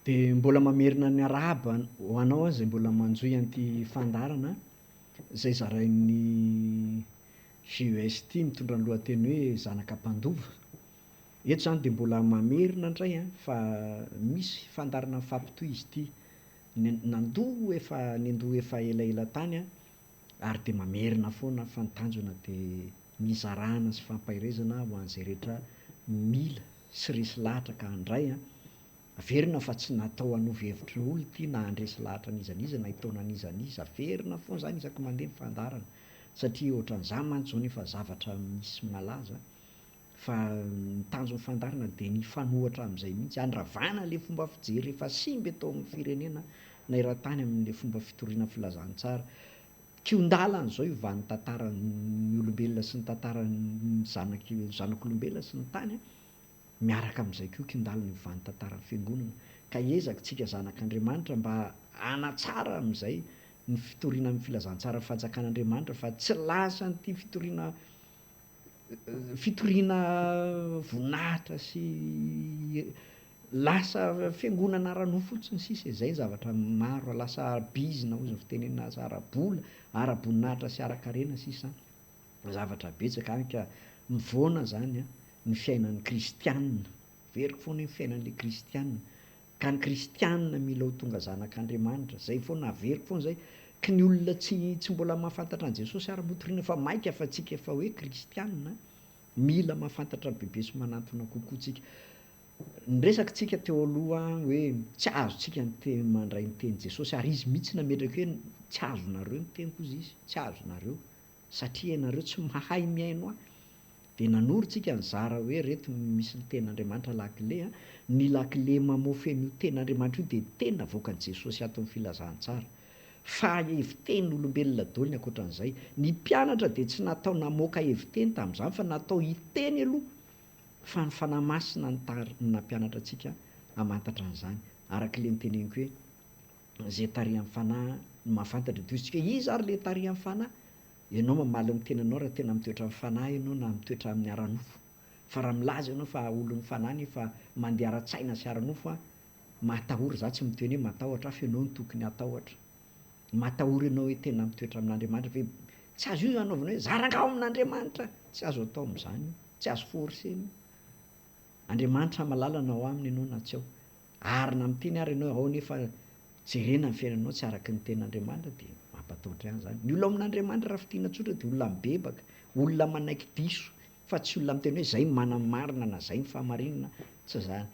De mbola mamerina ny arahaba ho anao zay mbola manjoy an'ty fandarana zay zarain'ny GEST mitondra ny lohateny hoe zanaka mpandova. Eto zany de mbola mamerina indray fa misy fandarana mifampitohy izy ity. Nandoa efa elaela tany ary de mamerina foana fa ny tanjona de mizarana sy fampahirezana ho an'izay rehetra mila sy resy lahatra ka handray averina fa tsy natao hanovy hevitry ny olo ty na handresy lahatra an'izaniza na hitona an'izaniza, averina foana zany isaky mandeha mifandarana satria ohatran'izany mantsy zao nefa zavatra misy malaza fa ny tanjon'ny fandarana de ny fanohatra am'izay mihitsy, andravana le fomba fijery efa simba eto amin'ny firenena na eran-tany amin'le fomba fitoriana filazantsara. Kiondalana zao iovan'ny tantaran'ny olombelona sy ny tantaran'ny zanak'olombelona sy ny tany miaraka am'izay koa kiondalana iovan'ny tantaran'ny fiangonana ka ezaka tsika zanak'Andriamanitra mba hanatsara am'izay ny fitoriana amin'ny filazantsara fanjakan'Andriamanitra fa tsy lasa an'ity fitoriana voninahitra sy lasa fiangonana ara-no fotsiny sisa zay zavatra maro lasa bizina hozy ny fitenenana azy ara-bola, ara-boninahitra sy ara-karena sisa zavatra betsaka any ka mivoana zany ny fiainan'ny kristianina, veriko foana ny fiainan'le kristianina ka ny kristianina mila ho tonga zanak'Andriamanitra zay foana averiko foana zay ka ny olona tsy mbola mahafantatra an' Jesosy ara-motoriana fa maika fa tsika efa hoe kristianina mila mahafantatra bebe sy manantona kokoa tsika. Niresaka tsika teo aloha hoe tsy azotsika mandray ny teny Jesosy ary izy mihitsy nametraka hoe tsy azonareo ny teniko izy tsy azonareo satria ianareo tsy mahay miaino de nanoro tsika nizara hoe reto misy ny ten'Andriamanitra lakile ny lakile mamofy an'io ten'Andriamanitra io de tena voakan'i Jesosy ato amin'ny filazantsara fa heviteny olombelona daholo ny ankoatran'izay ny mpianatra de tsy natao namoaka heviteny tamin'izany fa natao hiteny aloha fa ny fanahy masina ny nampianatra antsika hamantatra an'izany arak'le niteneniko hoe zay tarihy amin'ny fanahy no mahafantatra de ozy tsika iza ary le tarihy amin'ny fanahy ianao mamaly ny tenanao raha tena mitoetra amin'ny fanahy ianao na mitoetra amin'ny ara-nofo fa raha milaza ianao fa olon'ny fanahy nefa mandeha ara-tsaina sy ara-nofo matahory za tsy miteny hoe matahotra fa ianao no tokony hatahotra matahory ianao hoe tena mitoetra amin'Andriamanitra fa tsy azo io anaovana hoe zarangao amin'Andriamanitra tsy azo atao am'izany tsy azo forsena Andriamanitra malalana ao aminy ianao na tsy ao ary na miteny ary ianao ao nefa jerena ny fiainanao tsy araky ny ten'Andriamanitra de mampatahotra ihany zany. Ny olona amin'Andriamanitra raha fitiana tsotra de olona mibebaka, olona manaiky diso fa tsy olona miteny hoe zay mana marina na zay ny fahamarinana tsy zany.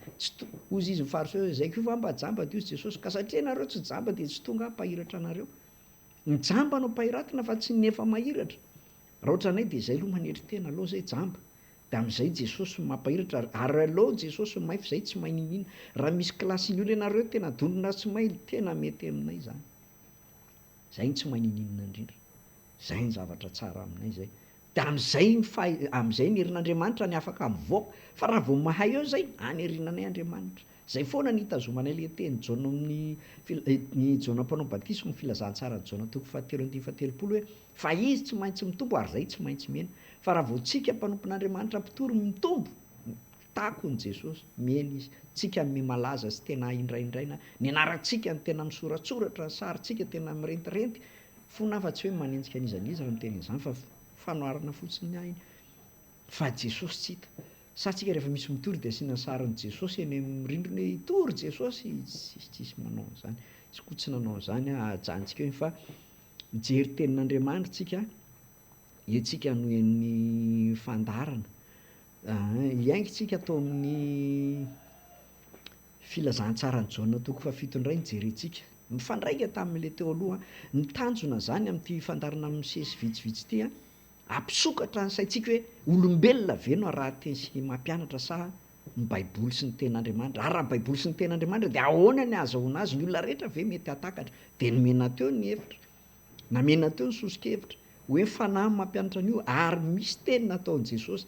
Ozy izy mifarotsy hoe zay koa fa mba jamba de ozy Jesosy ka satria nareo tsy jamba de tsy tonga mpahiratra anareo. Ny jamba no mpahiratana fa tsy ny efa mahiratra. Raha ohatra anay de zay aloha manetry tena aloha zay jamba. De am'izay Jesosy no mampahiratra ary aleo Jesosy no mahay fa zay tsy mahay ninina. Raha misy kilasy ny olo ianareo tena donona tsy mahay tena mety aminay zany. Zay ny tsy mahay ninina indrindra. Zay ny zavatra tsara aminay zay. De am'izay ny herin'Andriamanitra ny afaka mivoaka fa raha vao mahay eo zay anerinanay Andriamanitra. Zay foana ny hitazomanay le teny Jaona ny Jaona mpanao batisma ny filazantsara ny Jaona toko 7:7 hoe fa izy tsy maintsy mitombo ary zay tsy maintsy miaina fa raha vao tsika mpanompon'Andriamanitra mpitory mitombo tako ny Jesosy miaina izy tsika malaza sy tena indraindraina ny anarantsika ny tena misoratsoratra ny saritsika tena mirentirenty fona fa tsy hoe manenjika an'izaniza raha miteny izany fa fanoharana fotsiny ainy fa Jesosy tsy hita sa tsika rehefa misy mitory de asiana sarin'i Jesosy eny amin'ny rindrina hoe itory Jesosy tsisy manao an'izany tsy koa tsy nanao an'izany ajantsika hoe fa mijery tenin'Andriamanitra tsika etsika no en'ny fandarana iaingontsika atao amin'ny filazantsara ny Jaona toko 7 indray nijerentsika mifandraika tamin'le teo aloha ny tanjona zany amin'ity fandarana misesy vitsivitsy ity ampisokatra ny saintsika hoe olombelona ve no rahateny sy mampianatra sa ny baiboly sy ny ten'Andriamanitra ary raha baiboly sy ny ten'Andriamanitra de ahoana ny azahoana azy ny olona rehetra ve mety hatakatra de nomena teo ny hevitra namena teo ny sosokevitra hoe fanahy mampianatra an'io ary misy teny nataon'i Jesosy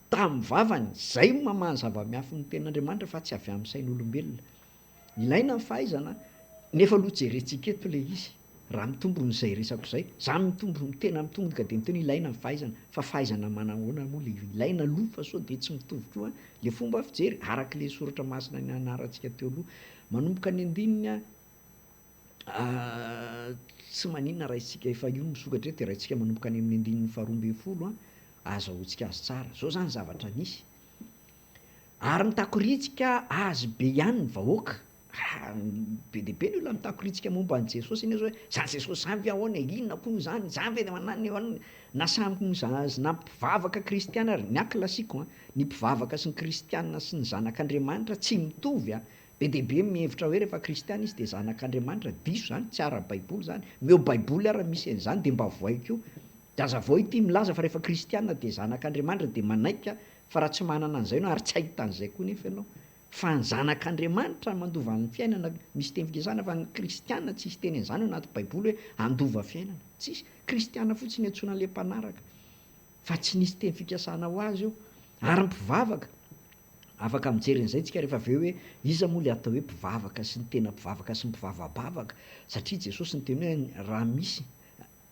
tamin'ny vavany zay mamany zava-miafy ny ten'Andriamanitra fa tsy avy amin'ny sain'olombelona ilaina ny fahaizana nefa aloha jerentsika eto le izy raha mitombon'izay resako zay za mitombo tena mitombo ka de miteny ilaina fahaizana fa fahaizana manahoana moa le ilaina aloha fa sao de tsy mitovy koa le fomba fijery araka le soratra masina ny anarantsika teo aloha manomboka ny andininy tsy maninona raha isika efa io misokatra de raha isika manomboka any amin'ny andininy faharoa folo azahoantsika azy tsara zao zany zavatra nisy ary mitakoritsika azy be ihany ny vahoaka be de be ny olona mitakoritsika momba an' Jesosy iny hoe zany Jesosy zany ve ahoana inona koa zany zany ve manana na samy na mpivavaka kristiana ary ny aklasiko ny mpivavaka sy ny kristiana sy ny zanak'Andriamanitra tsy mitovy be de be mihevitra hoe rehefa kristiana izy de zanak'Andriamanitra diso zany tsy ara-baiboly zany meo baiboly ara misy an'izany de mba voaiko io de aza vao ity milaza fa rehefa kristiana de zanak'Andriamanitra de manaika fa raha tsy manana an'izay no ary tsy ahita an'izay koa nefa ianao fa ny zanak'Andriamanitra mandova ny fiainana misy teny fikasana fa ny kristiana tsisy teny an'izany anaty baiboly hoe andova fiainana tsisy kristiana fotsiny antsoina le mpanaraka fa tsy nisy teny fikasana ho azy io ary mpivavaka afaka mijery an'izay tsika rehefa aveo hoe iza moa le atao hoe mpivavaka sy ny tena mpivavaka sy ny mpivavabavaka satria Jesosy ny teny hoe raha misy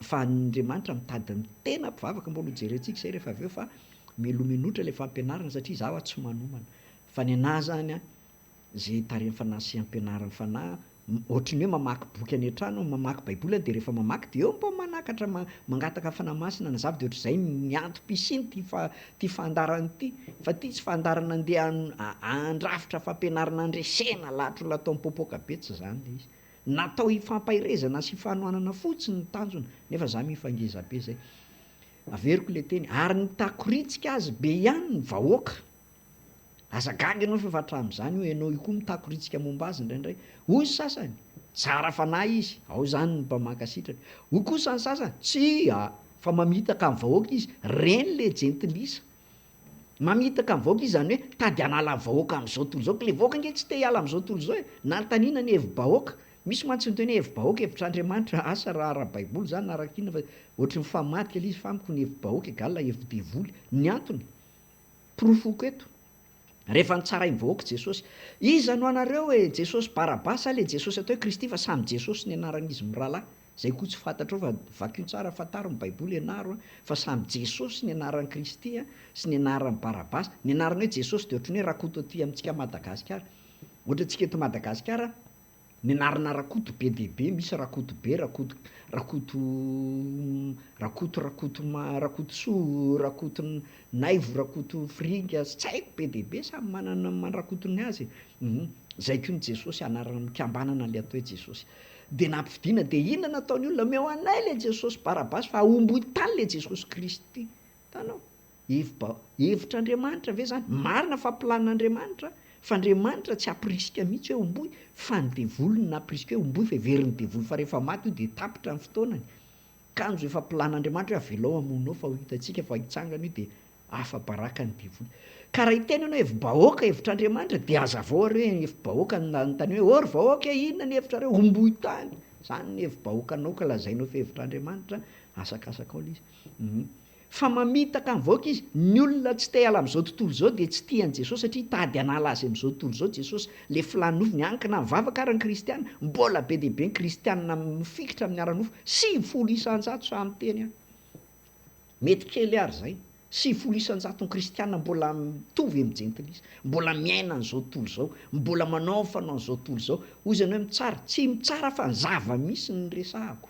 fa Andriamanitra mitady ny tena mpivavaka mbola hojerentsika izay rehefa aveo fa melomenotra le fampianarana satria zaho tsy manomana fa ny anahy zany zay tarehin'ny fanahy sy ampianarana fanahy ohatrany hoe mamaky boky any an-trano mamaky baiboly de rehefa mamaky de eo mba manakatra mangataka fanahy masina na zavy de ohatr'izay miantom-pisiny ty fandarana ity fa ty tsy fandarana andeha andrafitra fampianarana andresena latro latao mipoapoaka be tsy zany le izy natao hifampahirezana sy hifanohanana fotsiny ny tanjona nefa za mifangeza be zay averiko le teny ary mitakoritsika azy be ihany ny vahoaka azagaga ianao fa fatra am'izany hoe ianao io koa mitakoritsika momba azy indraindray hoy sasany tsara fanahy izy ao zany ny mpamakasitraka ho kosa ny sasany tsy fa mamitaka amin'ny vahoaka izy reny le jentilisa mamitaka amin'ny vahoaka izy zany hoe tady hanala ny vahoaka am'izao tontolo zao le vahoaka nge tsy te hiala am'izao tontolo zao na tanina ny hevi-bahoaka misy mantsy nytoeny hevi-bahoaka hevitr'Andriamanitra asa raha ara-baiboly zany araka inona fa ohatry mifamatika le izy famiko ny hevi-bahoaka egalina hevi-devoly ny antony profoko eto rehefa nitsarainy vahoaka Jesosy iza no anareo hoe Jesosy Barabasa le Jesosy atao hoe Kristy fa samy Jesosy ny anaran'izy mirahalahy zay koa tsy fantatrao fa vakio tsara fataro ny baiboly ianaro fa samy Jesosy ny anaran'ny Kristy sy ny anaran'ny Barabasa ny anarany hoe Jesosy de ohatrany hoe rakoto aty amintsika Madagasikara ohatra antsika eto Madagasikara ny anarana rakoto be de be misy rakoto be rakoto so rakoto naivo rakoto fringa tsy haiko be de be samy manana manrakotony azy zay koa ny Jesosy anarana mikambanana le atao hoe Jesosy de nampividiana de inona nataony olona meo anay le Jesosy Barabasy fa ahomby tany le Jesosy Kristy tanao hevitr'Andriamanitra ve zany marina fa planin'Andriamanitra fa Andriamanitra tsy ampirisika mihitsy hoe omboy fa ny devoly no nampirisika hoe omboy fa heverin'ny devoly fa rehefa maty io de tapitra ny fotoanany kanjo efa planin'Andriamanitra hoe avelao amonao fa ho hitantsika fa hitsangana io de afa-baraka ny devoly ka raha hiteny ianao hevi-bahoaka hevitr'Andriamanitra de hazavao ary hoe hevi-bahoaka nytany hoe ory vahoaka inona ny hevitrareo omboy tany zany ny hevi-bahoakanao ka lazainao fa hevitr'Andriamanitra asakasakao le izy fa mamitaka ny vahoaka izy ny olona tsy te hiala am'izao tontolo zao de tsy tian'i Jesosy satria tady hanala azy am'izao tontolo zao Jesosy le filanofo niankina mivavaka ary ny kristiana mbola be de be ny kristiana mifikitra amin'ny ara-nofo 700 isan-jato samy teny mety kely ary zay 700 isan-jato ny kristiana mbola mitovy am'jentilisa mbola miaina an'izao tontolo zao mbola manao fanao an'izao tontolo zao hoy zany hoe mitsara tsy mitsara fa ny zava-misy ny resahako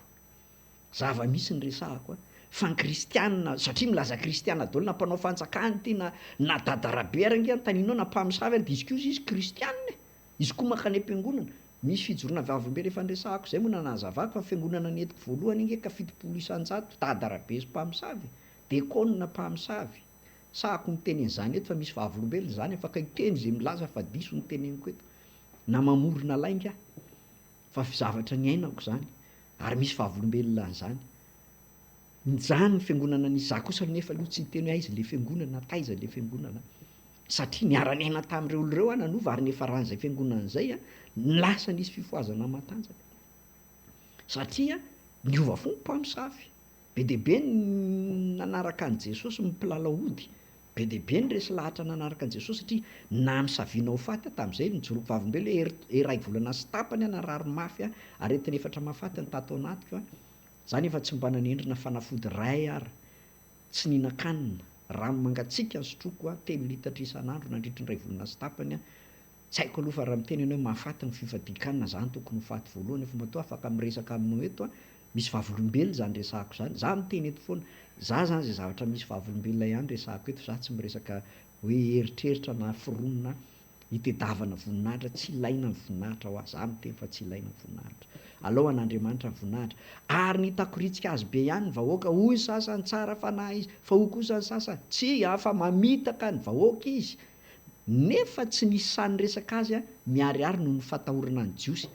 zava-misy ny resahako fa ny kristiana satria milaza kristiana daholo na mpanao fanjakany ty na dadarabe ary nge antaninao na mpamosavy ary de izy koa izy kristiana izy koa mankany am-piangonana misy fijorona vavombe rehefa nresahako zay moa nanazavako fa fiangonana netiko voalohany nge ka 700 isan-jato dadarabe sy mpamosavy de konona mpamosavy sahako miteny an'izany eto fa misy vavolombelona zany afaka hiteny zay milaza fa diso ny teneniko eto na mamorona lainga fa zavatra ny ainako zany ary misy vavolombelona an'izany njany ny fiangonana nisy za kosa nefa aloha tsy teny hoe aiza le fiangonana taiza le fiangonana satria niara-niaina tamin'ireo oloreo nanova ary nefa ran'izay fiangonana zay lasa nisy fifoazana matanjaka satria niova fo ny mpamosavy be de be nanaraka an' Jesosy mipilala hody be deaibe ny resy lahatra nanaraka an' jesosy satria na misaviana ho faty a tamin'izay nijoroko vavimbelo hoe ray volana sy tapany a narary mafy a aretiny efatra mahafaty ny tato anatiko a zany efa tsy mba nanendrina fanafody ray ara tsy ninakanina rano mangatsiaka ny sotroko a 3 litatra isan'andro nandritra ny ray volana sy tapany a tsy haiko aloha fa raha miteny ianao hoe mahafaty ny fifadikanina zany tokony ho faty voalohany efa matoa afaka miresaka aminao eto a misy vavolombelona zany resahako zany za miteny eto foana za zany zay zavatra misy vavolombelona ihany resahako eto za tsy miresaka hoe eritreritra na fironona hitedavana voninahitra tsy ilaina ny voninahitra ho azy za miteny fa tsy ilaina ny voninahitra alao an'Andriamanitra ny voninahitra ary nitakoritsika azy be ihany ny vahoaka hoy ny sasany tsara fa na izy fa ho kosa ny sasany tsy afa mamitaka ny vahoaka izy nefa tsy nisy sany resaka azy a miariary noho ny fatahorana ny jiosy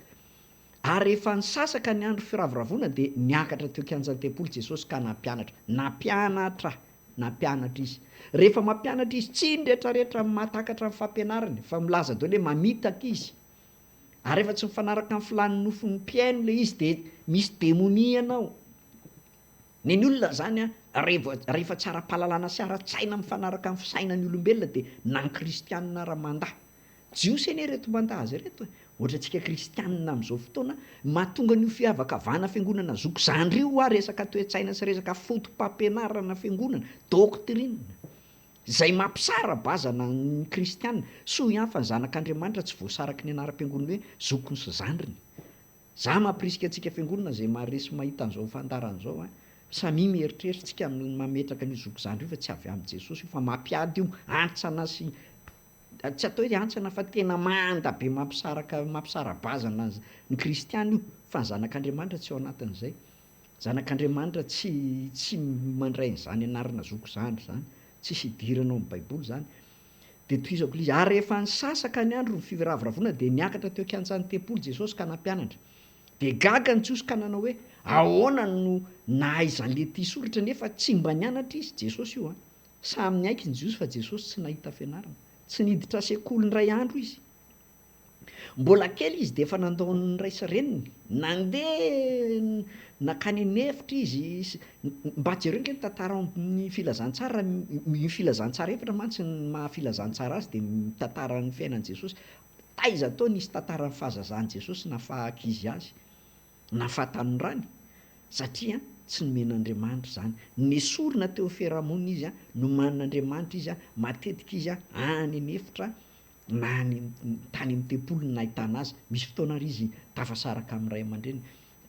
ary efa nisasaka ny andro firavoravona dia niakatra teo kianjan'ny tempolo Jesosy ka nampianatra izy rehefa mampianatra izy tsy nrehetrarehetra mahatakatra ny fampianarany fa milaza daholo hoe mamitaka izy ary efa tsy mifanaraka amin'ny filan'ny nofon'ny mpiaino le izy dia misy demonia ianao ny olona zany a rehefa tsy ara-pahalalana sy ara-tsaina mifanaraka amin'ny fisainany olombelona dia nan kristianina raha-mandahy jiosy anie reto mandahy azy reto ohatra antsika kristianina amin'izao fotoana mahatonga ny fiavakavana fiangonana zoko zandrio a resaka toe-tsaina sy resaka fotom-pampianarana fiangonana doctrine zay mampisara bazana ny kristianina soa ihany fa ny zanak'Andriamanitra tsy voasaraky ny anaram-piangonana hoe zokony sy zandriny za mampirisika antsika fiangonana zay maharesy mahita an'izao fandaran'izao a samy mieritreritsika mametraka ny zoko zandrio fa tsy avy amin'ny Jesosy fa mampiady io antsana sy tsy atao hoe antsana fa tena manda be mampisara bazana ny kristiana io fa ny zanak'Andriamanitra tsy ao anatin'izay zanak'Andriamanitra tsy mandray n'izany anarana zoko zandry zany tsisy idiranao amin'ny baiboly zany dia toizako izy ary rehefa nisasaka ny andro ny firavoravoana dia niakatra teo kianjan'ny tempolo Jesosy ka nampianatra dia gaga ny Jiosy ka nanao hoe ahoana no nahaizan'le ty soratra nefa tsy mba nianatra izy Jesosy io a samy niaiky ny Jiosy fa Jesosy tsy nahita fianarana tsy niditra sekoly ny ray andro izy mbola kely izy dia efa nandao ny ray sy reniny nandeha nakany anefitra izy mba jereo nke mitantara ny filazantsara ny filazantsara efitra mantsy ny mahafilazantsara azy dia mitantara ny fiainan'i Jesosy taiza tao nisy tantara ny fahazazan'i Jesosy na fahakizy azy na fahatanorany satria tsy nomen'Andriamanitra zany nesorina teo fiarahamonina izy a no manin'Andriamanitra izy a matetika izy a any anefitra na any tany amin'ny tempolo no nahitana azy misy fotoana ary izy tafasaraka amin'ny ray aman-dreny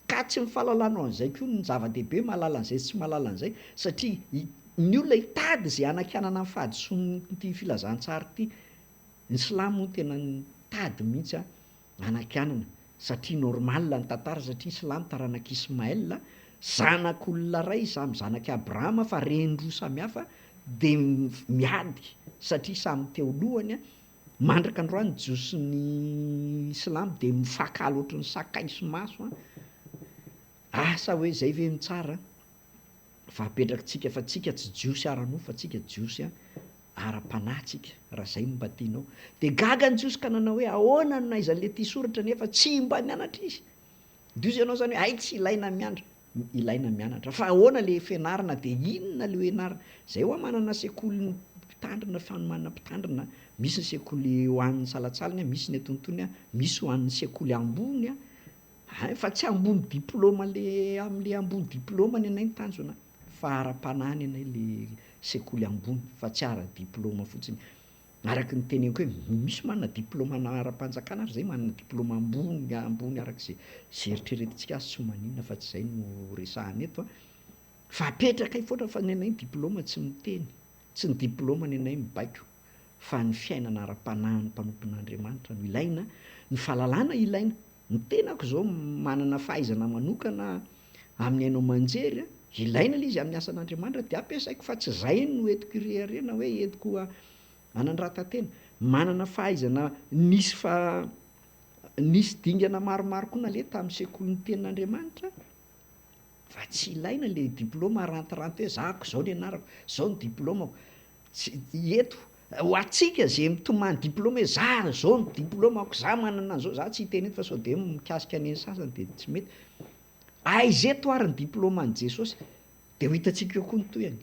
ka tsy mifalalanao an'izay koa ny zava-dehibe mahalala an'izay sy mahalala an'izay satria ny olona hitady zay anakianana amin'ny fahadisoany ty filazantsara ty ny silamo tena nitady mihitsy a anakianana satria normal ny tantara satria silamo taranaki Ismaël zanak'olona ray samy zanaky Abrahama fa reny roa samihafa dia miady satria samy teo lohany a mandraka androany Jiosy ny silamo dia mifakaly ohatran'ny sakaiso maso a asa hoe zay ve mitsara fa apetrakintsika fa tsika tsy Jiosy ara-no fa tsika Jiosy a ara-panahytsika raha zay mba tianao dia gaga ny Jiosy ka nanao hoe ahoana no nahaizan'le ty soratra nefa tsy mba nianatra izy diozy ianao zany hoe ay tsy ilaina mianatra fa ahoana le fianarana dia inona le hoenarana zay hoa manana sekoly mpitandrina fanomanana mpitandrina misy ny sekoly ho an'ny salatsalany misy ny atonotony a misy ho an'ny sekoly ambony a fa tsy ambony diplôma le am'le ambony diplôma ny anay ny tanjona fa ara-panahiny anay le sekoly ambony fa tsy ara-diplôma fotsiny araka ny teneniko hoe misy manana diplôma na ara-panjakana ary zay manana diplôma ambony arak'izay eritreretintsika azy tsy maninona fa tsy zay no resahany eto a fa apetraka ifoatra fa ny anay ny diplôma tsy miteny tsy ny diplôma ny anay mibaiko fa ny fiainana ara-panahiny mpanompon'Andriamanitra no ilaina ny fahalalana ilaina ny tenako zao manana fahaizana manokana amin'ny ainao manjery ilaina le izy amin'ny asan'Andriamanitra dia ampiasaiko fa tsy zay no entiko irerena hoe entiko anandratantena manana fahaizana nisy dingana maromaro koa nale tamin'ny sekoly ny tenin'Andriamanitra fa tsy ilaina le diplôma rantiranty hoe zako zao ny anarako zao ny diplômako eto ho atsika zay mitomany diplôma hoe za zao ny diplômako za manana an'izao za tsy hiteny eto fa sao de mikasika any sasany dia tsy mety aizeto ary ny diplôma an' Jesosy dia ho hitantsika eo koa ny toyany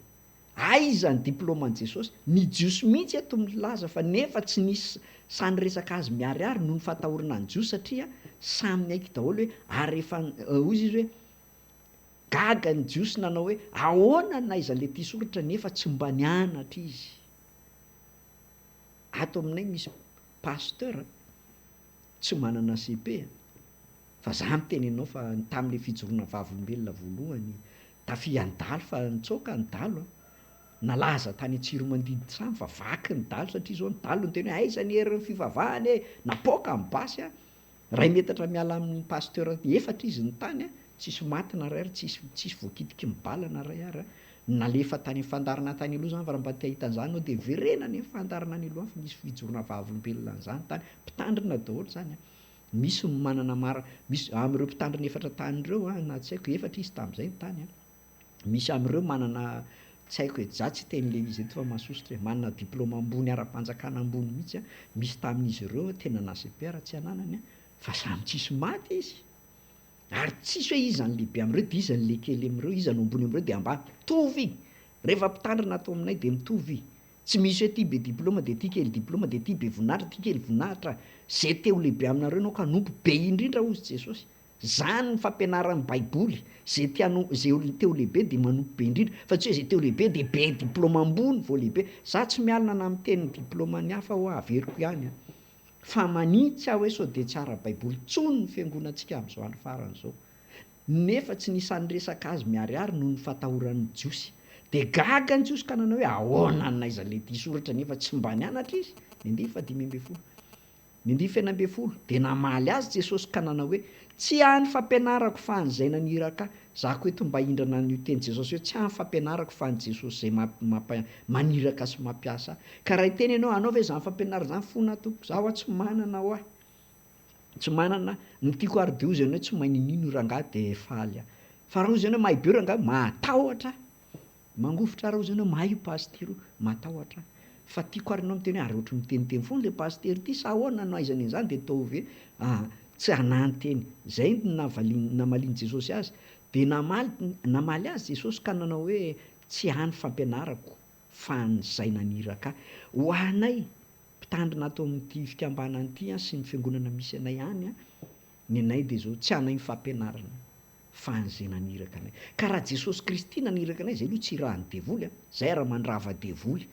Aiza ny diplôman'i Jesosy? Ny jiosy mihitsy eto milaza fa nefa tsy nisy sany resaka azy miariary noho ny fatahorana ny jiosy satria samy aiky daholo hoe ary efa ozy izy hoe gaga ny jiosy nanao hoe ahoana naiza le ty soratra nefa tsy mba nianatra izy. Ato aminay misy pasteur tsy manana CP fa za miteny anao fa tam'le fijoroana vavolombelona voalohany tafy an-dalo fa nitsoaka ny dalo nalaza tany Antsiromandidy tsamy fa vaky ny dalo satria zao ny dalo ny teny hoe aiza ny herin'ny fivavahany e napoaka ny basy ray metatra miala amin'ny pasteur efatra izy ny tany tsisy maty na ray ary tsisy voakitiky mibalana ray ary nalefa tany fandarana tany aloha zany fa raha mba te ahita an'izany anao de verenany ny fandarana any aloha fa nisy fijorona vavolombelona an'izany tany mpitandrina daholo zany misy manana misy am'ireo mpitandrina efatra tany ireo na tsy haiko efatra izy tam'izay ny tany misy am'ireo manana tsy haiko hoe za tsy teny le izy eto fa mahasositra hoe manana diplôma ambony ara-panjakana ambony mihitsy misy tamin'izy ireo tena na CPR tsy ananany fa samy tsisy maty izy ary tsisy hoe iza ny lehibe am'ireo de iza ny le kely am'ireo iza no ambony am'ireo de ambany mitovy rehefa mpitandrina atao aminay de mitovy tsy misy hoe ty be diplôma de ty kely diplôma de ty be voninahitra ty kely voninahitra zay teo lehibe aminareo anao ka nompo be indrindra ozy Jesosy zany ny fampianaran'ny baiboly zay teo lehibe de manompo be indrindra fa tsy hoe zay teo lehibe de be diplôma ambony vao lehibe za tsy mialina na miteny diplômany hafa ho averiko ihany fa manitsy aho hoe sao de tsara baiboly tsony ny fiangonantsika am'izao any farany zao nefa tsy nisany resaka azy miariary noho ny fatahoran'ny jiosy de gaga ny jiosy ka nanao hoe ahoana naiza le ty soratra nefa tsy mba nianatra izy de namaly azy Jesosy ka nanao hoe tsy hany fampianarako fa an'izay naniraka zako eto mba hindrana n'io teny Jesosy hoe tsy hany fampianarako fa ny Jesosy zay maniraka sy mampiasa ka raha iteny ianao anao ve zany fampianarana zany fona tompoko zaho tsy manana ho ahy tsy manana ny tiako ary de ozy ianao hoe tsy mahay ninino rangahy de faly fa raha ozy ianao mahay be rangahy matahotra mangofotra raha ozy ianao mahay io pasitero matahotra fa tiako ary anao miteny hoe ary ohatry miteniteny foana le pasitero ty sa ahoana no aizany an'izany de tao ve tsy hananteny zay namaliny Jesosy azy de namaly azy Jesosy ka nanao hoe tsy hany fampianarako fa an'izay naniraka ho anay mpitandrina ato amin'ity fikambanany ity sy ny fiangonana misy anay any ny anay de zao tsy hanay fampianarana fa an'izay naniraka anay ka raha Jesosy Kristy naniraka anay zay aloha tsy raha ny devoly zay raha mandrava devoly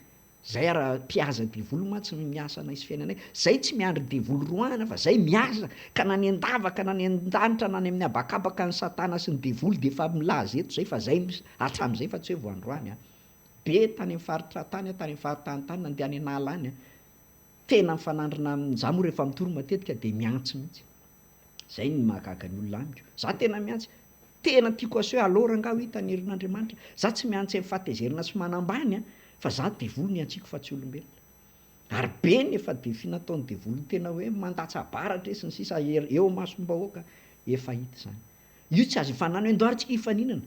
zay raha mpihaza devoly mantsy miasa anay sy fiainanay zay tsy miandry devoly roana fa zay miasa ka nany an-davaka nany an-danitra nany amin'ny abakabaka ny satana sy ny devoly de efa milaza eto zay fa zay hatramin'izay fa tsy hoe voandroany be tany amin'ny faritra tany tany amin'ny faritany nandeha any anala any tena mifanandrina za moa rehefa mitory matetika de miantsy mihitsy zay ny mahagaga ny olona amiko za tena miantsy tena tiako asa hoe alora angaho hitany herin'Andriamanitra za tsy miantsy amin'ny fahatezerana sy manambany fa za devoly ny antsiko fa tsy olombelona ary be nefa de finataon'ny devoly tena hoe mandatsabaratra sy ny sisa eo masombahoaka efa hita zany io tsy azo ifanana hoe ndoaritsika hifaninana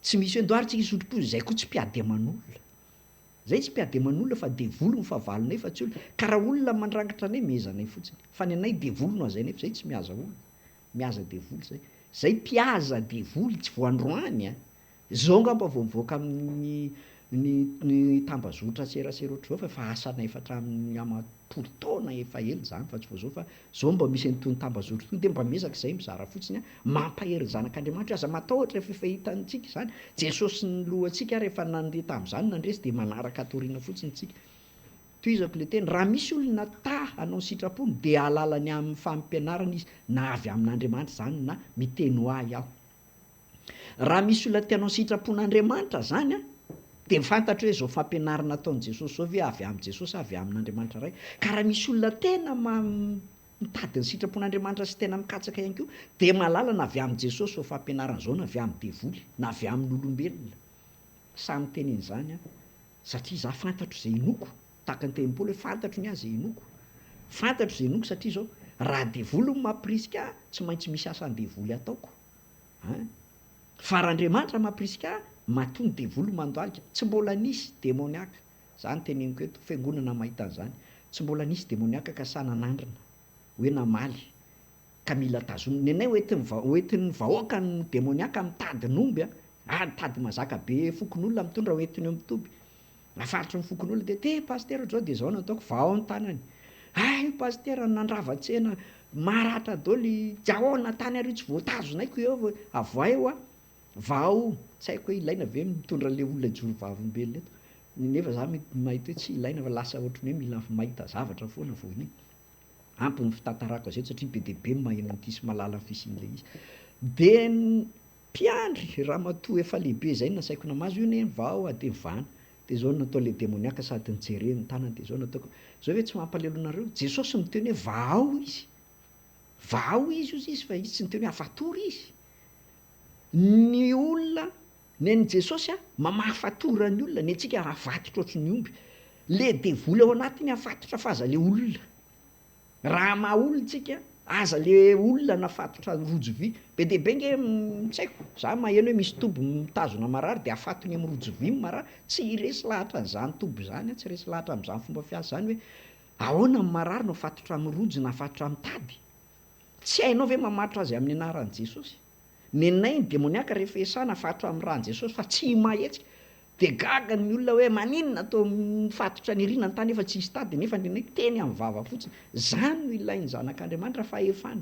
tsy misy hoe ndoaritsika hisotro-pozy zay koa tsy mpiademan'olona zay tsy mpiademan'olona fa devoly ny fahavalonay fa tsy olona ka raha olona mandrangitra anay mezanay fotsiny fa ny anay devoly no azainay fa zay tsy mihaza olona mihaza devoly zay mpihaza devoly tsy voandroany zao ngamba vao mivoaka amin'ny ny tambazotra serasera ohatr' zao fa asanay efa hatramin'ny amapolo taona efa ela zany fa tsy vao zao fa zao mba misy an'itony tambazotra itony de mba miezaka zay mizara fotsiny mampahery zanak'Andriamanitra aza matahotra fifahitantsika zany Jesosy ny lohantsika rehefa nandeha tam'izany nandresy de manaraka atoriana fotsiny tsika toizako le teny raha misy olona hanao sitrapony de alalany amin'ny fampianarana izy na avy amin'Andriamanitra zany na miteny ho ahy aho raha misy olona te hanao sitrapon'Andriamanitra zany de mifantatra hoe zao fampianarana ataon'i Jesosy zao ve avy amin'i Jesosy avy amin'Andriamanitra ray ka raha misy olona tena mitady ny sitrapon'Andriamanitra sy tena mikatsaka ihany koa de mahalala na avy amin'i Jesosy zao fampianarana zao na avy amin'ny devoly na avy amin'ny olombelona samy tenen'izany satria za fantatro zay inoko tahaka ny teny Paoly hoe fantatro ny azy zay inoko fantatro zay inoko satria zao raha devoly no mampirisika tsy maintsy misy asan'ny devoly ataoko fa raha Andriamanitra mampirisika maton'ny devoly mandoalika tsy mbola nisy demoniaka zany teneniko eto fiangonana mahita an'izany tsy mbola nisy demoniaka ka sananandrina hoe namaly ka mila tazomina ny anay hoentin'ny vahoaka ny demoniaka mitady nomby mitady mazaka be fokon'olona mitondra hoentiny eo amin'ny toby Afaritra ny fokon'olona de pasteur zao de zao nataoko vao ny tanany. Ay pasteur nandrava-tsena maratra daoly jahoana tany ary tsy voatazonaiko eo avoay eo a vao tsy haiko hoe ilaina ve mitondra le olona joro vavolombelona eto nefa za mahita hoe tsy ilaina fa lasa ohatrany hoe mila mahita zavatra foana voany ampy ny fitantarako azy eto satria be de be maheno-ty sy malala ny fisian'le izy de mpiandry ramatoa efa lehibe zay nasaiko namazy io ne vao ade mivana de zao natao le demoniaka sady nijereny tanany de zao nataoko zao hoe tsy mampalelo anareo Jesosy miteny hoe vao izy ozy izy fa izy tsy niteny hoe afatory izy ny olona neny Jesosy a mamafatora ny olona ny antsika afatotra ohatry ny omby le devoly ao anatiny afatotra fa aza le olona raha maha olona tsika aza le olona nafatotra rojo vy be de be nge tsy haiko za maheno hoe misy tobo mitazona marary de afatony amin'ny rojo vy marary tsy resy lahatra an'izany tobo zany tsy resy lahatra amin'izany fomba fiasa zany hoe ahoana ny marary no afatotra amin'ny rojo na afatotra amin'ny tady tsy hainao ve mamatotra azy amin'ny anaran'i Jesosy nenay ny demoniaka rehefa esana afatotra amin'ny ran'i Jesosy fa tsy mahetsika de gaga ny olona hoe maninona atao mifatotra ny rina ny tany efa tsy hisy tady nefa nenay teny amin'ny vava fotsiny zany no ilainy zanak'Andriamanitra fahefana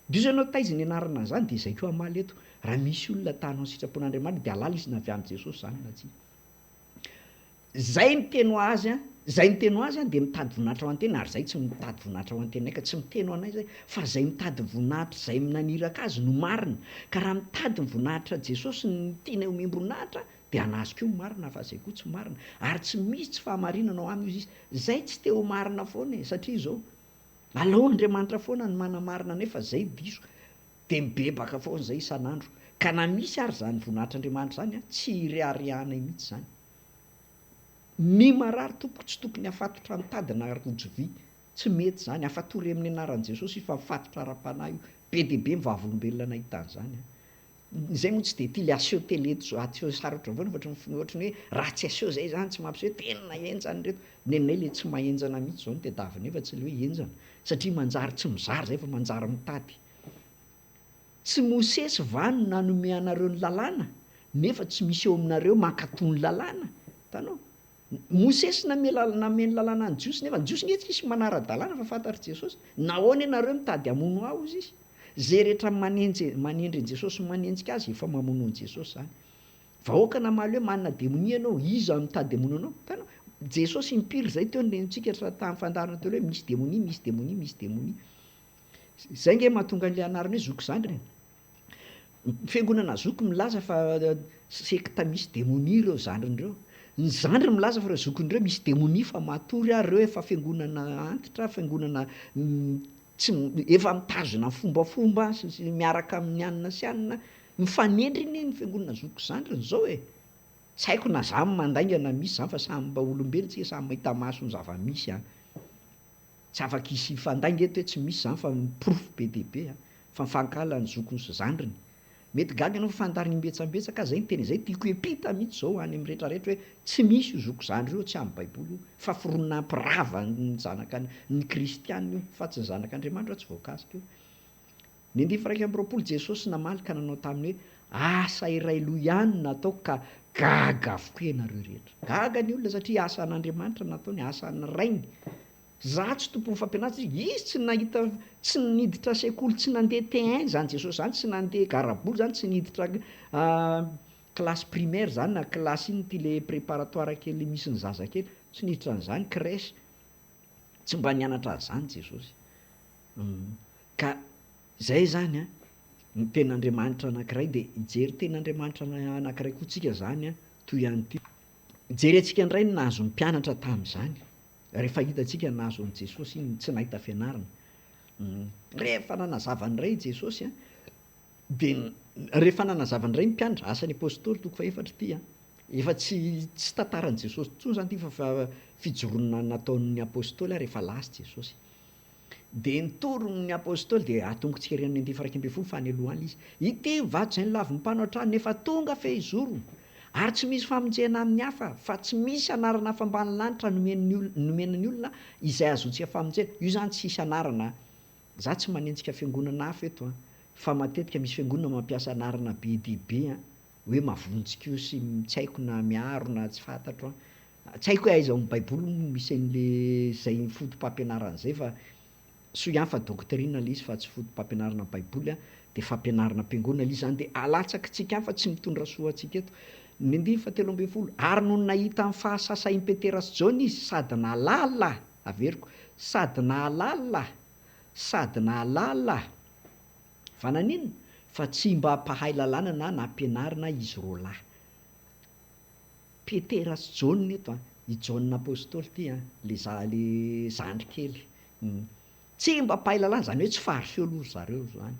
de izy ianao taiziny anarana zany de zay koa amaly eto raha misy olona tanao sitrapon'Andriamanitra de alala izy navy amin'i Jesosy zany na tsia zay ny teno azy a de mitady voninahitra ho antena ary zay tsy mitady voninahitra ho antena ka tsy miteno anay zay fa zay mitady voninahitra zay naniraka azy no marina ka raha mitady voninahitra Jesosy ny tiana omembonahitra de anazoko io marina fa zay koa tsy marina ary tsy misy tsy fahamarinana ao aminy izy zay tsy teo marina foana e satria zao alao Andriamanitra foana ny manamarina nefa zay diso de mibebaka foana zay isan'andro ka na misy ary zany voninahitr'Andriamanitra zany a tsy riarianay mihitsy zany ny marary tompoko tsy tokony afatotra mitady na rojo vy tsy mety zany afatory amin'ny anaran'i Jesosy fa mifatotra ara-panahy io be de be mivavolombelona nahitany zany zay moa tsy de tia le aseho télé aseho sarotra avao ohatrany hoe raha tsy aseho zay zany tsy mampiseho tena enjany reto nenay le tsy mahenjana mihitsy zao no tedaviny nefa tsy le hoe enjana satria manjary tsy mizary zay fa manjary mitady tsy Mosesy vany nanome anareo ny lalàna nefa tsy misy eo aminareo mankatony lalàna tanao Mosesy nameny lalàna any Jiosy nefa ny Jiosy nge tsisy manara-dalàna fa fantatry Jesosy nahoana ianareo mitady hamono ao izy izy zay rehetra manendry an'i Jesosy manenjika azy efa mamono an'i Jesosy zany vahoaka namaly hoe manana demonia ianao iza mitady hamono anao tanao Jesosy impiry zay teo nentsika tamin'ny fandarina teo hoe misy demonia zay nge mahatonga an'le anarany hoe zoko zandry fiangonana zoko milaza fa sekta misy demonia ireo zandrin'ireo ny zandry milaza fa reo zokon'ireo misy demonia fa matory ary reo efa fiangonana antitra fiangonana tsy efa mitazona ny fombafomba sy miaraka amin'ny anina sy anina mifanendriny ny fiangonana zoko zandriny zao e tsy haiko na zany mandaingana misy zany fa samy mba olombelona tsika samy mahita maso ny zava-misy a tsy afaka isy fandainga eto hoe tsy misy zany fa miprofo be de be a fa mifankala ny zokony sy zandriny mety gaga ianao fa fandariny imbetsambetsaka zay ny teny zay tiako epita mihitsy zao any amin'ny rehetrarehetra hoe tsy misy io zoko zandry io tsy amin'ny baiboly io fa foronina mpirava ny zanaka ny kristianina io fa tsy ny zanak'Andriamanitra tsy voakasika io ny andify raika amby roapolo Jesosy namaly ka nanao taminy hoe asa iray loha ihany natao ka gaga avokoa ianareo rehetra gaga ny olona satria asa an'Andriamanitra nataony asa ny rainy za tsy tompon'ny fampianarana izy tsy nahita tsy niditra sekoly tsy nandeha T1 zany Jesosy zany tsy nandeha garaboly zany tsy niditra classe primaire zany na classe iny ty le préparatoire kely misy ny zazakely tsy niditra an'izany crèche tsy mba nianatra zany Jesosy ka zay zany a ny ten'Andriamanitra anankiray de hijery ten'Andriamanitra anankiray koa tsika zany a toy ihany ty jery antsika indray ny nahazo ny mpianatra tamin'izany rehefa hitatsika nahazo an'i Jesosy iny tsy nahita fianarana rehefa nanazava ndray Jesosy a de rehefa nanazava ndray ny mpianatra asan'ny apôstôly toko faefatra ity a efa tsy tantaran'i Jesosy tsony zany ty fa fijoronana nataon'ny apôstôly rehefa lasa Jesosy de nitorony apôstôly de atongotsika reny andify raika amby folo fanelohany izy ity vato zay ny lavy ny mpanao trano nefa tonga fehizoro ary tsy misy famonjena amin'ny hafa fa tsy misy anarana hafa ambany lanitra nomen'ny olona izay azotsika famonjena io zany tsy isy anarana za tsy manenjika fiangonana hafa eto a fa matetika misy fiangonana mampiasa anarana be dia be a hoe mavonjika io sy tsy haiko na miaro na tsy fantatro a Tsy haiko hoe aiza amin'ny baiboly misy an'le zay fotom-pampianaran'zay fa soa ihany fa doctrine le izy fa tsy fotom-pampianarana baiboly de fampianarana am-piangonana le izy zany de alatsakintsika ihany fa tsy mitondra soa antsika eto. Ny andiny fahatelo amby folo, ary no nahita amin'ny fahasasain'i Petera sy Jaona izy sady nahalala, averiko, sady nahalala, sady nahalala. Fa naninona? Fa tsy mba hampahay lalàna na nampianarina izy roa lahy. Petera sy Jaona eto i Jaona apôstôly ty le zandry kely. Tsy mba hampahay lalàna zany hoe tsy fary feo aloha zareo zany.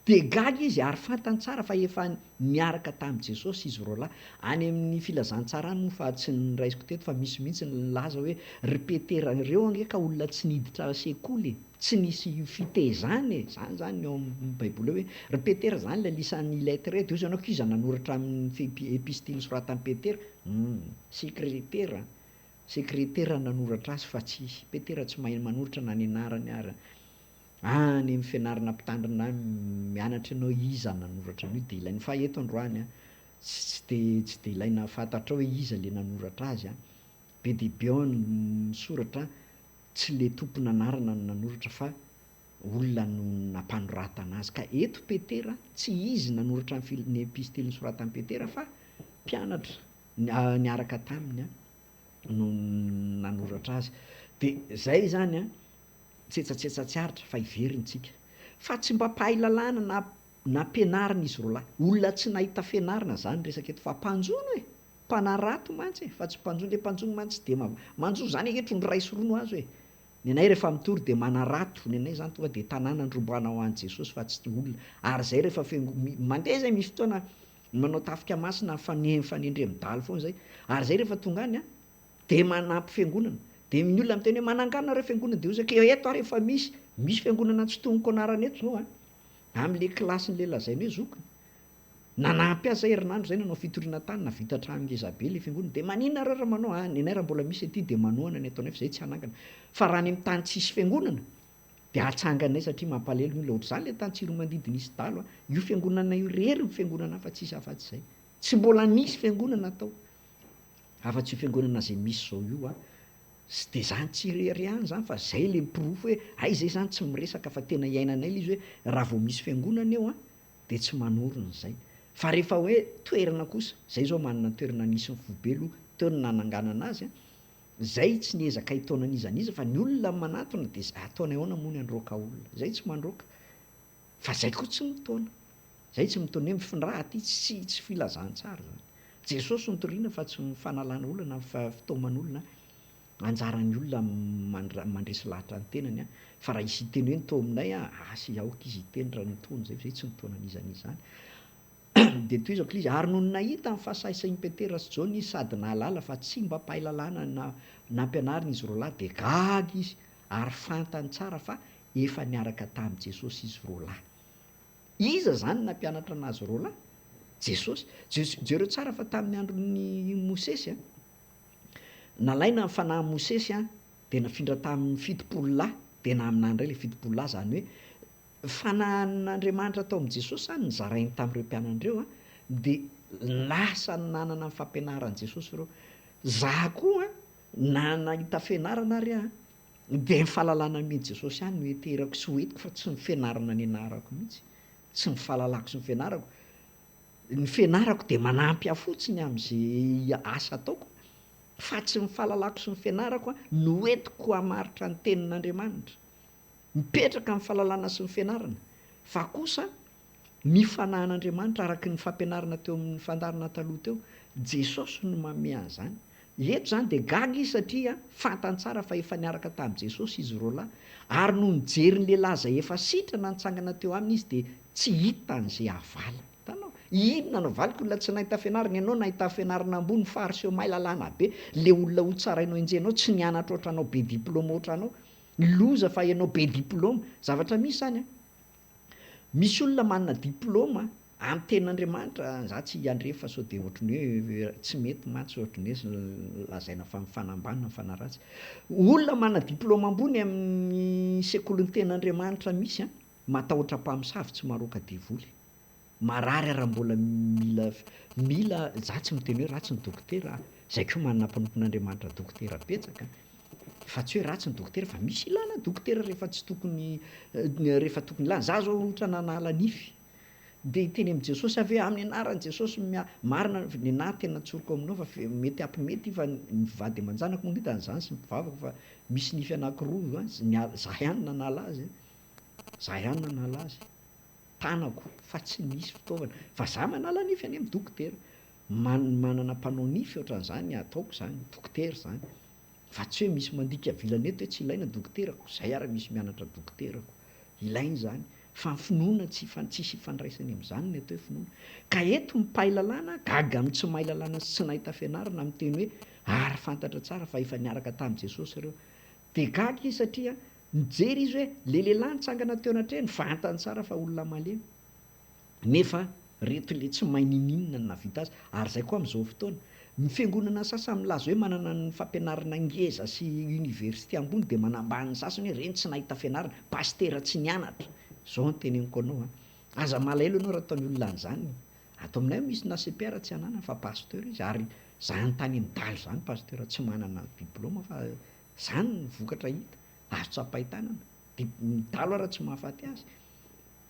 De gaga izy ary fantany tsara fa efa niaraka tamin'i Jesosy izy roa lahy. Any amin'ny filazantsara any moa fa tsy niraisiko teto fa misy mihitsy nilaza hoe ry Petera ireo anie ka olona tsy niditra sekoly, tsy nisy fitezany zany zany eo amin'ny baiboly hoe ry Petera zany lalisan'ny lettre de io zany kiza nanoratra amin'ny epistily soratan'i Petera. Sekretera nanoratra azy fa tsy Petera tsy mahay manoratra na ny anarany ary any amin'ny fianarana mpitandrina mianatra ianao iza nanoratra an'io de ilainy. Fa eto androany tsy de ilaina fantatra hoe iza le nanoratra azy be dia be ao ny soratra tsy le tompony anarana no nanoratra fa olona no nampanoratana azy. Ka eto Petera tsy izy nanoratra ny epistily soratan'i Petera fa mpianatra niaraka taminy no nanoratra azy. De zay zany tsetsatsetsatsyaritra fa iverintsika fa tsy mba hampahay lalàna na nampianarina izy roa lahy. Olona tsy nahita fianarana zany resaka eto fa mpanjono mpanarato mantsy fa tsy mpanjono. Le mpanjono mantsy de manjono zany eketrony ray sy rono azy hoe ny anay rehefa mitory de manarato, ny anay zany tonga de tanàna andrombana ho an'i Jesosy fa tsy olona. Ary zay rehefa mandeha zay misy fotoana manao tafika masina fanendrem-daly foana zay. Ary zay rehefa tonga any de manampy fiangonana. De ny olona miteny hoe manangana nareo fiangonana de ozaka eto ary efa misy fiangonana tsy tognoko anarana eto zao am'le klasin'le lazainy hoe zokiny. Nanampy azy zay herinandro zay nanao fitoriana tany navita hatramin'ny ngezabe le fiangonana. De maninona reo raha manao ny anay raha mbola misy aty de manohana ny ataonay fa zay tsy hanangana. Fa raha ny amin'ny tany tsisy fiangonana de atsanganay satria mampalahelo ny olona ohatr' zany le tany Tsiro Mandidy nisy dalo io fiangonana io rery ny fiangonana fa tsisy afa-tsy zay. Tsy mbola nisy fiangonana tao afa-tsy io fiangonana zay misy zao io de zany tsy reriany zany fa zay le pirofo hoe zay zany tsy miresaka fa tena iainanay le izy hoe raha vao misy fiangonana eo de tsy manorona zay. Fa rehefa hoe toerana kosa zay zao manana toerana anisy fobelo teo ny nananganana azy zay tsy niezaka hitaona an'izaniza fa ny olona manatona de ataonay ahoana moa ny androaka olona. Zay tsy mandroaka fa zay koa tsy mitaona. Zay tsy mitaona hoe mifindraha aty tsy filazantsara zany. Jesosy notoriana fa tsy mifanalana olona fa fitaoman'olona anjaran'ny olona mandresy lahatra ny tenany fa raha isy iteny hoe nitao aminay asy aoka izy iteny raha nitaony zay fa zay tsy nitaona an'izany. De toy izao klizy ary no nahita amin'ny fahasaisain'i Petera sy Jaona izy sady nahalala fa tsy mba hampahay lalàna na nampianarina izy roa lahy de gaga izy ary fantany tsara fa efa niaraka tamin'i Jesosy izy roa lahy. Iza zany nampianatra anazy roa lahy? Jesosy. Jereo tsara fa tamin'ny andron'ny Mosesy nalaina ny fanahy Mosesy de nafindra tamin'ny fitopolo lahy de na amin'andro indray le fitopolo lahy zany hoe fanahin'Andriamanitra tao amin'i Jesosy zany nizarainy tamin'ireo mpianan'ireo de lasa nanana ny fampianaran'i Jesosy ireo. Za koa nahita fianarana ary de ny fahalalana mihitsy Jesosy ihany no heterako sy hoentiko fa tsy ny fianarana nianarako mihitsy, tsy ny fahalalako sy ny fianarako. Ny fianarako de manampy ahy fotsiny amin'izay asa ataoko fa tsy ny fahalalako sy ny fianarako no hoentiko hamaritra ny tenin'Andriamanitra. Mipetraka amin'ny fahalalana sy ny fianarana fa kosa ny fanahin'Andriamanitra araka ny fampianarana teo amin'ny fandarina taloha teo. Jesosy no manome an'izany. Eto zany de gaga izy satria fantany tsara fa efa niaraka tamin'i Jesosy izy roa lahy ary no nijery ny lehilahy zay efa sitrana nitsangana teo aminy izy de tsy hita an'izay havala. Hitanao, inona no avaliko olona tsy nahita fianarana, ianao nahita fianarana ambony fariseo mahay lalàna be, le olona ho tsarainao enjenao tsy nianatra ohatranao be diplôma ohatranao, loza fa ianao be diplôma. Zavatra misy zany misy olona manana diplôma amin'ny tenin'Andriamanitra, za tsy handre fa sao de ohatran'ny hoe tsy mety mantsy ohatran'ny hoe lazaina fa mifanambanina mifanaratsy. Olona manana diplôma ambony amin'ny sekolin'ny tenin'Andriamanitra misy matahotra mpamosavy tsy maroaka devoly. Marary raha mbola mila za tsy miteny hoe ratsy ny dokotera Zay koa manana mpanompon'Andriamanitra dokotera betsaka. Fa tsy hoe ratsy ny dokotera fa misy ilana dokotera rehefa tsy tokony rehefa tokony ilana. Za zao ohatra nanala nify de teny am' Jesosy ave amin'ny anaran'i Jesosy marina ny anahy tena tsoriko aminao fa mety ampimety fa ny vady aman-janako moa hitan'izany sy ny mpivavako fa misy nify anankiroa za ihany nanala azy za ihany nanala azy tanako fa tsy misy fitaovana fa za manala nify any amin'ny dokotera manana mpanao nify ohatran'izany ataoko zany dokotera zany fa tsy hoe misy mandika vilana eto hoe tsy ilaina dokoterako zay ara misy mianatra dokoterako ilainy zany fa ny finoana tsisy ifandraisany amin'izany ny atao hoe finoana ka eto mipahay lalàna gaga amin'ny tsy mahay lalàna sy tsy nahita fianarana amin'ny teny hoe ary fantatra tsara fa efa niaraka tamin'i Jesosy ireo de gaga izy satria mijery izy hoe le lehilahy nitsangana teo anatrehany fantany tsara fa olona malemy nefa reto le tsy mahay nininona no nahavita azy ary zay koa amin'izao fotoana ny fiangonana sasany milaza hoe manana ny fampianarana ngeza sy université ambony de manambany ny sasany hoe reny tsy nahita fianarana pastera tsy nianatra zao ny teneniko anao aza malahelo ianao raha ataon'ny olona an'izany ato aminay misy na CPR tsy anana fa pasteur izy ary zany tany midalo zany pasteur tsy manana diplôma fa zany ny vokatra hita azo tsapaitanana midalo ara tsy mahafaty azy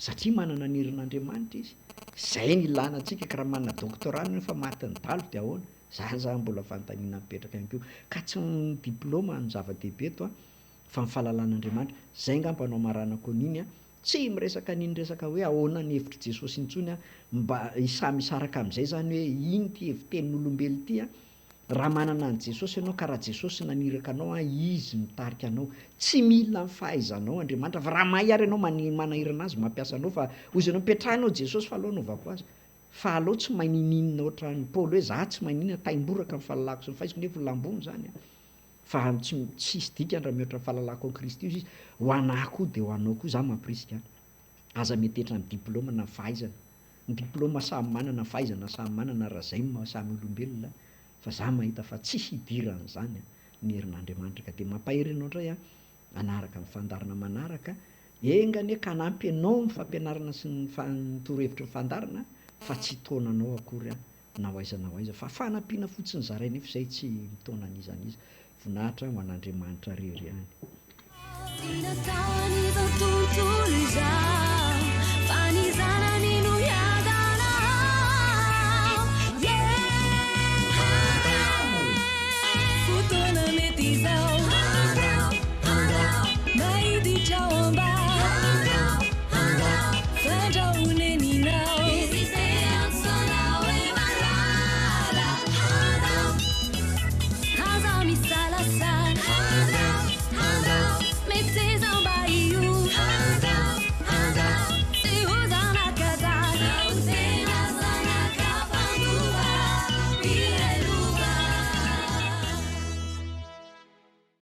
satria manana ny herin'Andriamanitra izy zay ny ilana antsika ka raha manana doctorat nefa maty ny dalo de ahoana zany mbola fanontaniana mipetraka ihany koa ka tsy ny diplôma ny zava-dehibe eto fa ny fahalalàn'Andriamanitra zay ngamba anao maranako an'iny tsy miresaka n'iny resaka hoe ahoana ny hevitry Jesosy intsony mba isamisaraka amin'izay zany hoe iny ty hevitenin'olombelo ty raha manana an' Jesosy ianao ka raha Jesosy naniraka anao izy mitarika anao tsy mila fahaizanao Andriamanitra fa raha mahay ary ianao manahirana azy mampiasa anao fa ozy ianao mipetrahanao Jesosy fa aleo anaovako azy fa aleo tsy mahay nininona ohatran'ny Paoly hoe za tsy mahay nininona taimboraka ny fahalalako sy ny fahaizako nefa lambony zany fa tsy sisy dikany raha mihoatra ny fahalalako an Kristy izy ho anahy koa de ho anao koa za mampirisika aza metetra ny diplôma na fahaizana ny diplôma samy manana ny fahaizana samy manana raha zay samy olombelona fa za mahita fa tsisy hidiran'izany ny herin'Andriamanitra ka de mampahery anao indray anaraka ny fandarana manaraka engany ka hanampy anao ny fampianarana sy ny torohevitra ny fandarana fa tsy taonanao akory na hoaiza na hoaiza fa fanampiana fotsiny zarainy efa zay tsy mitaonan'izaniza voninahitra ho an'Andriamanitra rery any Fotoana mety